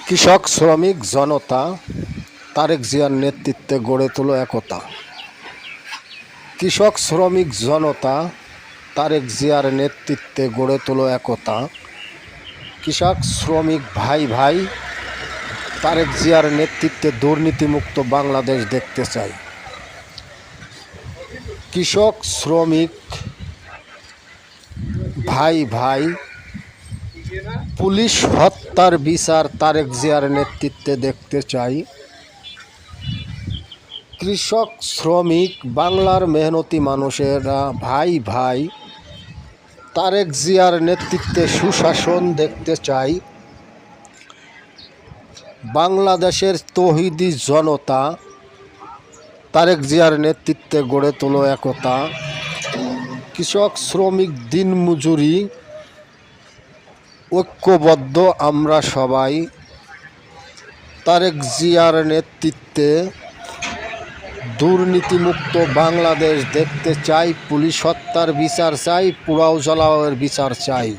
কৃষক শ্রমিক জনতা তারেক জিয়ার নেতৃত্বে গড়ে তোলো একতা। কৃষক শ্রমিক জনতা তারেক জিয়ার নেতৃত্বে গড়ে তোলো একতা। কৃষক শ্রমিক ভাই ভাই তারেক জিয়ার নেতৃত্বে দুর্নীতিমুক্ত বাংলাদেশ দেখতে চাই। কৃষক শ্রমিক ভাই ভাই পুলিশ হত্যার বিচার তারেক জিয়ার নেতৃত্বে দেখতে চাই। কৃষক শ্রমিক বাংলার মেহনতি মানুষেরা ভাই ভাই তারেক জিয়ার নেতৃত্বে সুশাসন দেখতে চাই। বাংলাদেশের তৌহিদি জনতা তারেক জিয়ার নেতৃত্বে গড়ে তোলো একতা। কৃষক শ্রমিক দিনমজুরি ঐক্যবদ্ধ আমরা সবাই। তারেক জিয়ার নেতৃত্বে দুর্নীতিমুক্ত বাংলাদেশ দেখতে চাই। পুলিশ হত্যার বিচার চাই, পোড়াও জ্বালাওয়ের বিচার চাই।